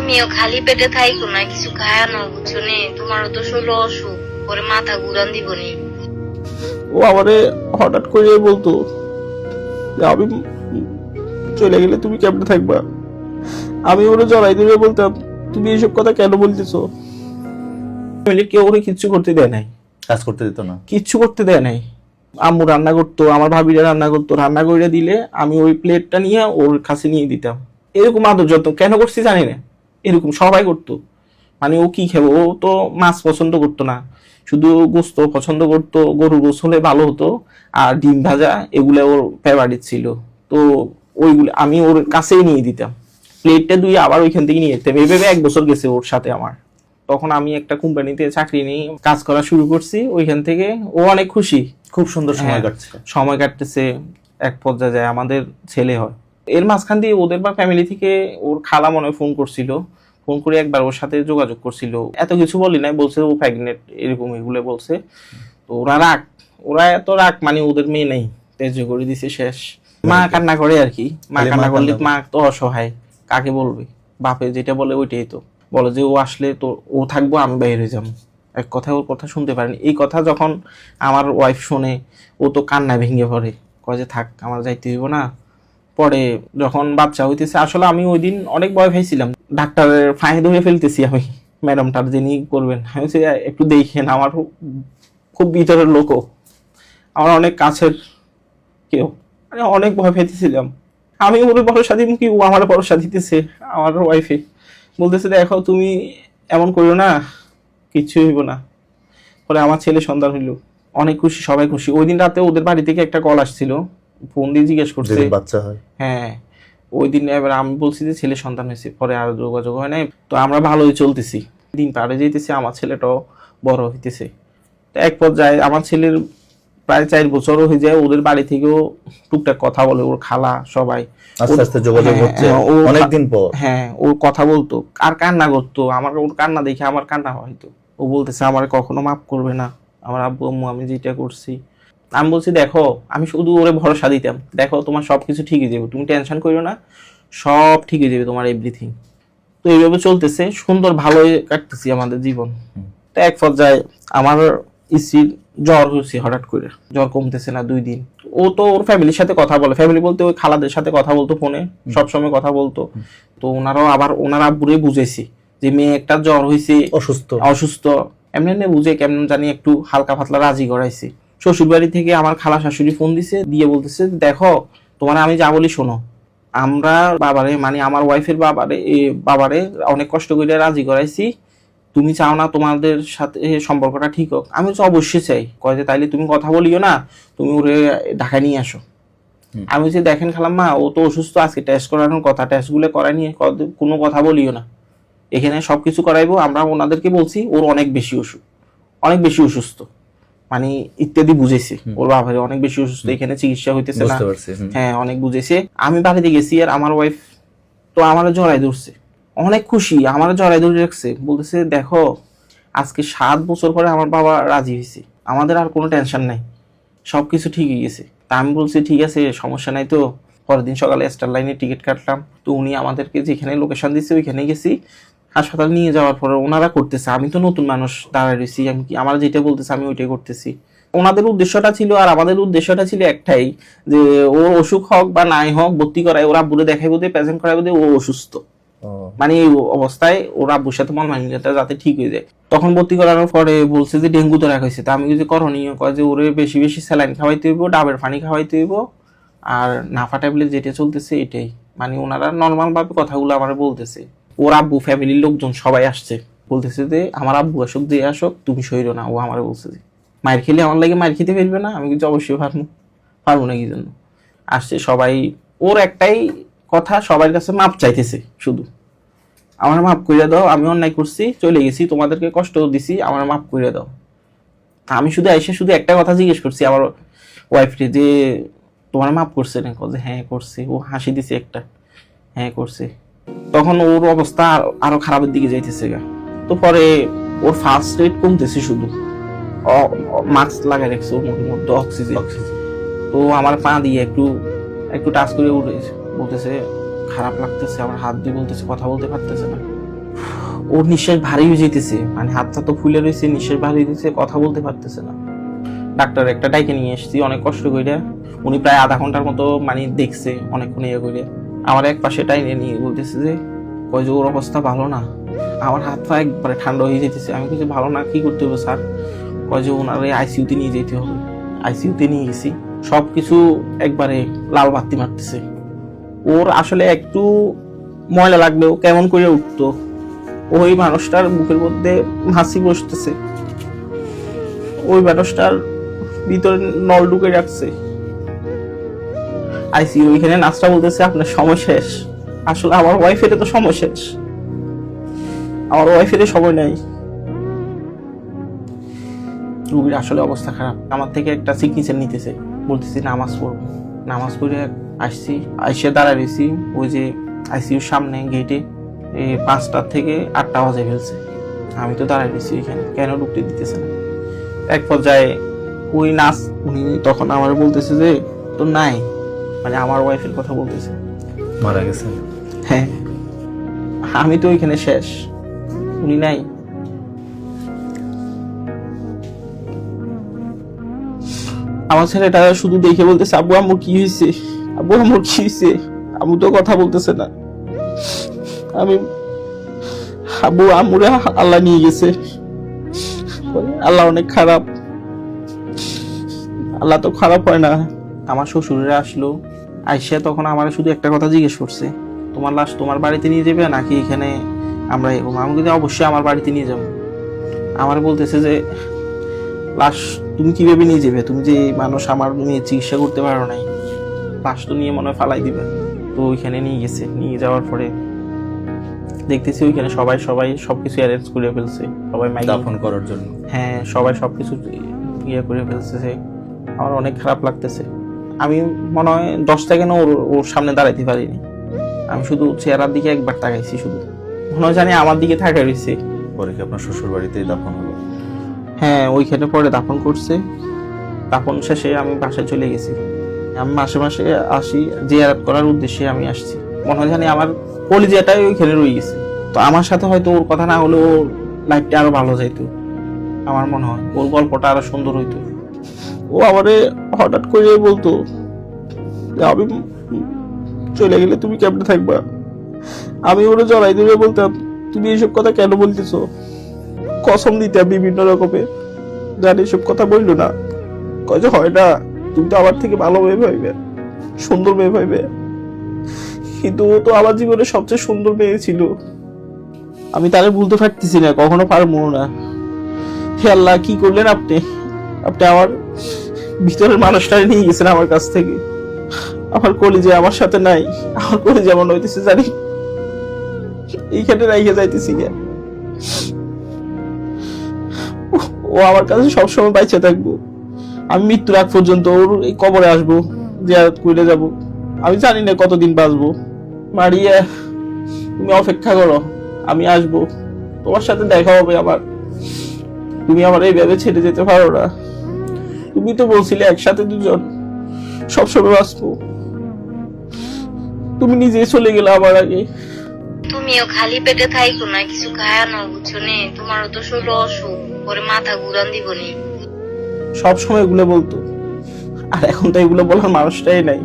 তুমিও খালি পেটে থাইকো না, কিছু খায় না, বুঝছো নি? তোমারও তো শরীর অসুখ, পরে মাথা ঘুরান দিব নি। ও আমারে হঠাৎ করে বলতো যে আমি চলে গেলে তুমি কেমনে থাকবা। আমি ওরে জড়াই দিয়ে বলতাম তুমি এইসব কথা কেন বলতেছো। ফ্যামিলির কেউ ওরে কিচ্ছু করতে দেয় নাই, কাজ করতে দিত না। কিচ্ছু করতে দেয় নাই। আম্মু রান্না করতো, আমার ভাবিরা রান্না করতো, রান্না করে দিলে আমি ওই প্লেটটা নিয়ে ওর কাছে নিয়ে দিতাম। এরকম আদর যত্ন কেন করছি জানি না, এরকম সবাই করতো। মানে ও কি খাবো, ও তো মাছ পছন্দ করতো না, শুধু গোস্ত পছন্দ করতো, গরুর গোস্ত হলে ভালো হতো, আর ডিম ভাজা এগুলো ওর ফেভারিট ছিল। তো ওইগুলো আমি ওর কাছেই নিয়ে দিতাম, প্লেটটা ধুয়ে আবার ওইখান থেকে নিয়ে যেতাম। এইভাবে 1 বছর গেছে ওর সাথে আমার। তখন আমি একটা কোম্পানিতে চাকরি নিয়ে কাজ করা শুরু করছি, ওইখান থেকে ও অনেক খুশি, খুব সুন্দর সময় হ্যাঁ, কাটছে। সময় কাটতেছে। এক পর্যায়ে যায় আমাদের ছেলে হয়। এর মাঝখান দিয়ে ওদের বা ফ্যামিলি থেকে ওর খালা মনে হয় ফোন করছিল, ফোন করে একবার ওর সাথে যোগাযোগ করছিল। এত কিছু বলি নাই, বলছে ও প্রেগনেন্ট, এরকম এগুলো বলছে। তো ওরা এত রাগ, মানে ওদের মেয়ে নেই, তেজ করে দিছে শেষ। মা কান্না করে আর কি, মা খালি মা কান্না করলে কান্না মা তো অসহায়, কাকে বলবে। বাপে যেটা বলে ওইটাই তো বলে, যে ও আসলে তো ও থাকবো, আমি বাইরে হয়ে যাবো। এক কথায় ওর কথা শুনতে পারেনি। এই কথা যখন আমার ওয়াইফ শোনে, ও তো কান্নায় ভেঙে পড়ে, কয় যে থাক আমার যাইতে হইব না। পরে যখন বাচ্চা হইতেছে, আসলে আমি ওই দিন অনেক ভয় পাইছিলাম, ডাক্তারের ফাঁয়ে ধরে ফেলতেছি আমি, ম্যাডামটার যিনি করবেন। আমি বলছি, একটু দেখেন, আমার খুব ভিতরের লোকও, আমার অনেক কাছের কেউ, মানে অনেক ভয় পাইতেছিলাম। আমি ওর ভরসা দিব কি, ও আমার ভরসা দিতেছে। আমার ওয়াইফে বলতেছে, দেখো তুমি এমন করো না, কিচ্ছু হইব না। পরে আমার ছেলে সন্তান হইল, অনেক খুশি, সবাই খুশি। ওই দিন রাতে ওদের বাড়ি থেকে একটা কল আসছিল, ফোন দিয়ে জিজ্ঞেস করছে, যদি বাচ্চা হয়। হ্যাঁ। ওই দিন এবার আমি বলছি যে ছেলে সন্তান হয়েছে, পরে আর যোগাযোগ হয় নাই। তো আমরা ভালোই চলতেছি, দিন পারে যেতেছে, আমার ছেলেটাও বড় হইতেছে। তো এক পর্যায়ে আমার ছেলের প্রায় 4 বছরও হয়ে যায়, ওদের বাড়ি থেকেও টুকটাক কথা বলে, ওর খালা সবাই। আস্তে আস্তে যোগাযোগ হ্যাঁ, হচ্ছে হ্যাঁ, অনেকদিন পর। হ্যাঁ, ওর কথা বলতো আর কান্না করতো। আমার ওর কান্না দেখে আমার কান্না হয়তো। ও বলতেছে আমার কখনো মাফ করবে না, আমার আব্বু আম্মু আমি যেটা করছি। আমি বলছি, দেখো আমি শুধু ওরে ভরসা দিতাম, দেখো তোমার সবকিছু ঠিক হয়ে যাবে, তুমি টেনশন করো না, সব ঠিক হয়ে যাবে তোমার, এভরিথিং। তো এইভাবে চলতেছে, সুন্দর ভালোই কাটতেছি আমাদের জীবন। তো এক পর্যায়ে আমার স্ত্রীর জ্বর হয়েছে, হঠাৎ করে জ্বর কমতেছে না 2 দিন। ও তো ওর ফ্যামিলির সাথে কথা বলে, ফ্যামিলি বলতে ওই খালাদের সাথে কথা বলতো, ফোনে সবসময় কথা বলতো। তো ওনারাও আবার ওনার আব্বুরে বুঝেছি যে মেয়ে একটা জ্বর হয়েছে, অসুস্থ। অসুস্থ, এমনি এমনি বুঝে কেমন জানি একটু হালকা পাতলা রাজি করাইছি। শ্বশুর বাড়ি থেকে আমার খালা শাশুড়ি ফোন দিছে, দিয়ে বলতেছে, দেখো তোমার আমি যা বলি শোনো, আমরা বাবারে, মানে আমার ওয়াইফের বাবারে অনেক কষ্ট করে রাজি করাইছি, তুমি চাও না তোমাদের সাথে সম্পর্কটা ঠিক হোক। আমি তো অবশ্যই চাই। কয় যে তাইলে তুমি কথা বলিও না, তুমি ওরে ঢাকা নিয়ে আসো। আমি বলছি, দেখেন খালাম্মা, ও তো অসুস্থ, আজকে টেস্ট করানোর কথা, টেস্টগুলো করাই নিয়ে কোনো কথা বলিও না, এখানে সবকিছু করাইবো। আমরা ওনাদেরকে বলছি ওর অনেক বেশি অনেক বেশি অসুস্থ, মানে ইত্যাদি বুঝেছি, ওর বাবারে অনেক বেশি অসুস্থ, এখানে চিকিৎসা হইতেছে না। বুঝতে পারছি। হ্যাঁ, অনেক বুঝেছে। আমি বাড়িতে গেছি, আর আমার ওয়াইফ তো আমার জড়াই ধরছে, অনেক খুশি, আমার জড়াই ধরে রাখছে, বলতেছে দেখো আজকে 7 বছর পরে আমার বাবা রাজি হয়েছে, আমাদের আর কোনো টেনশন নাই, সবকিছু ঠিক হয়ে গেছে। তা আমি বলছি ঠিক আছে, সমস্যা নাই। তো পরের দিন সকালে স্টার লাইনে টিকিট কাটলাম। তো উনি আমাদেরকে যেখানে লোকেশন দিচ্ছে ওইখানে গেছি। হাসপাতাল নিয়ে যাওয়ার পরে ওনারা করতেছে, আমি তো নতুন মানুষ দাঁড়ায় রয়েছি, আমি কি আমার যেটা বলতেছে আমি ওইটাই করতেছি। ওনাদের উদ্দেশ্যটা ছিল, আর আমাদের উদ্দেশ্যটা ছিল একটাই, যে ও অসুখ হোক বা নাই হোক, ভর্তি করায় ওরা বুড়ে দেখাইবো দিয়ে, প্রেজেন্ট করাইবো দিয়ে ও অসুস্থ, মানে এই অবস্থায় ওরা আব্বুর সাথে মন মানিয়ে যাতে ঠিক হয়ে যায়। তখন ভর্তি করানোর পরে বলছে যে ডেঙ্গু তো রাখা হয়েছে। তা আমি কিছু করণীয়, কয় যে ওরে বেশি বেশি স্যালাইন খাওয়াইতে হইব, ডাবের পানি খাওয়াইতে হইব, আর নাফা ট্যাবলেট যেটা চলতেছে এটাই। মানে ওনারা নর্মাল ভাবে কথাগুলো আমার বলতেছে। ওর আব্বু, ফ্যামিলির লোকজন সবাই আসছে, বলতেছে যে আমার আব্বু আসুক, যে আসুক, তুমি সইরো না। ও আমার বলছে যে মায়ের খেলে আমার লাগে মায়ের খেতে ফেলবে না। আমি কিন্তু অবশ্যই পারবো না, কি জন্য আসছে সবাই। ওর একটাই কথা, সবার কাছে মাপ চাইতেছে, শুধু আমার মাফ কইরা দাও, আমি অন্যায় করছি, চলে গেছি, তোমাদেরকে কষ্ট দিছি, আমার মাফ কইরা দাও। আমি শুধু এসে শুধু একটা কথা জিজ্ঞেস করছি আমার ওয়াইফকে, যে তোমার মাফ করছে না? যে হ্যাঁ করছি। ও হাসি দিছে একটা, হ্যাঁ করছে। তখন ওর অবস্থা আরো খারাপের দিকে যাইতেছে গা। তো পরে ওর ফার্স্ট রেট কমতেছে, শুধু মাস্ক লাগাই রাখছে ওর মধ্যে অক্সিজেন। তো আমার পা দিয়ে একটু একটু টাচ করে উঠেছে, বলতেছে খারাপ লাগতেছে, আমার হাত দিয়ে বলতেছে, কথা বলতে পারতেছে না। ওর নিঃশ্বাস ভারী হয়ে যেতেছে, মানে হাতটা তো ফুলে রয়েছে, নিঃশ্বাস ভারী হয়ে যেতেছে, কথা বলতে পারতেছে না। ডাক্তার একটা ডাইকে নিয়ে এসেছি অনেক কষ্ট করে। উনি প্রায় আধা ঘন্টার মতো মানে দেখছে অনেকক্ষণ ইয়ে করে। আমার এক পাশে টাইনে নিয়ে বলতেছে যে কয় যে ওর অবস্থা ভালো না। আমার হাত পা একবারে ঠান্ডা হয়ে যেতেছে। আমি কিছু ভালো না, কি করতে হবে স্যার? কয় যে ওনার আইসিইউতে নিয়ে যেতে হবে। আইসিইউতে নিয়ে গেছি, সবকিছু একবারে লাল বাতি মারতেছে। ওর আসলে একটু ময়লা লাগলেও কেমন করে উঠতো। ওই মানুষটার বুকের মধ্যে হাসি বসতেছে, ওই মানুষটার ভিতরে নল ঢুকে রাখছে। আইসিইউ এখানে নার্সটা বলতেছে আপনার সময় শেষ। আসলে আমার ওয়াইফের তো সময় শেষ, আমার ওয়াইফের সময় নাই। রুগীর আসলে অবস্থা খারাপ। আমার থেকে একটা সিগনেচার নিতেছে, বলতেছি নামাজ পড়বো। নামাজ পড়ে আসছি, আইসে দাঁড়ায় রয়েছি ওই যে আইসিইউর সামনে গেটে। 5টা থেকে 8টা বাজে ফেলছে। আমি তো দাঁড়ায় রয়েছি এখানে, কেন ঢুকতে দিতেছে না। এক পর্যায়ে ওই নার্স উনি তখন আমার বলতেছে যে তো নাই, মানে আমার ওয়াইফের কথা বলতেছে। মারা গেছে? হ্যাঁ, আমি তো ওইখানে শেষ, উনি নাই। আমার ছেলেটা শুধু দেখে বলতেছে আব্বু আম্মু কি হয়েছে, আব্বু আম্মু কি হয়েছে। আম্মু তো কথা বলতেছে না। আমি আব্বু আম্মুরে আল্লাহ নিয়ে গেছে, আল্লাহ অনেক খারাপ, আল্লাহ তো খারাপ হয় না। আমার শ্বশুরেরা আসলো, আইসা তখন আমার শুধু একটা কথা জিজ্ঞেস করছে, তোমার লাশ তোমার বাড়িতে নিয়ে যাবে নাকি এখানে আমরা এরকম। আমি কিন্তু অবশ্যই আমার বাড়িতে নিয়ে যাবো। আমার বলতেছে যে লাশ তুমি কিভাবে নিয়ে যাবে, তুমি যে মানুষ আমার মেয়ে চিকিৎসা করতে পারো নাই, লাশ তো নিয়ে মনে হয় ফালাই দিবে। তো ওইখানে নিয়ে গেছে, নিয়ে যাওয়ার পরে দেখতেছি ওইখানে সবাই সবকিছু অ্যারেঞ্জ করে ফেলছে, সবাই মাইক দাফন করার জন্য। হ্যাঁ, সবাই সবকিছু ইয়ে করে ফেলতেছে। আমার অনেক খারাপ লাগতেছে। আমি মনে হয় 10 সেকেন্ড ওর সামনে দাঁড়াইতে পারিনি। আমি শুধু চেহারার দিকে একবার তাকাইছি, শুধু মনে হয় জানি আমার দিকে তাকাই রয়েছে। পরে কি আপনার শ্বশুর বাড়িতেই দাফন হলো? হ্যাঁ, ওইখানে পরে দাফন করছে। দাফন শেষে আমি বাসায় চলে গেছি। আমি মাসে মাসে আসি, জিয়ারত করার উদ্দেশ্যে আমি আসছি। মনে হয় জানি আমার কলিজাটাই ওইখানে রয়ে গেছে। তো আমার সাথে হয়তো ওর কথা না হলে ওর লাইফটা আরো ভালো যাইতো। আমার মনে হয় ওর গল্পটা আরো সুন্দর হইতো। ও আমারে হঠাৎ করে বলতো যে আমি চলে গেলে তুমি কেমনে থাকবা। আমি ওরে জড়াই ধরে বলতাম তুমি এইসব কথা কেন বলতেছো। কসম দিতাম বিভিন্ন রকমের, জানি এসব কথা বললো না। কয় যে হয় না, তুমি তো আমার থেকে ভালো মেয়ে ভাইবে, সুন্দর মেয়ে ভাইবে। কিন্তু ও তো আমার জীবনের সবচেয়ে সুন্দর মেয়ে ছিল। আমি তারে ভুলতে পারতেছি না, কখনো পারবো না। হে আল্লাহ, কি করলেন আপনি। আপনি আমার ভিতরের মানুষটা নিয়ে গেছেন আমার কাছ থেকে। আমার কলিজা আমার সাথে নাই, আমার কলিজা মনে হইতেছে জানি এইখানে রাইখে যাইতেছি গে। ও আমার কাছে সবসময় বাইচে থাকবো। আমি মৃত্যুর আগ পর্যন্ত ওর এই কবরে আসবো, জিয়ারত করে যাব। আমি জানি না কতদিন বাঁচবো। মারিয়া, তুমি অপেক্ষা করো, আমি আসবো, তোমার সাথে দেখা হবে আবার। তুমি আমার এইভাবে ছেড়ে যেতে পারো না। তুমি তো বলছিলে একসাথে দুজন সবসময় বাঁচবো, তুমি নিজে চলে গেলে আমার আগে। তুমিও খালি পেটে থাইকো না, কিছু খায় না, বুঝছো নে। তোমারও তো শরীর অসুখ, পরে মাথা ঘুরান দিবনি। সব সময় এগুলো বলতো, আর এখন তো এগুলো বলার মানুষটাই নাই।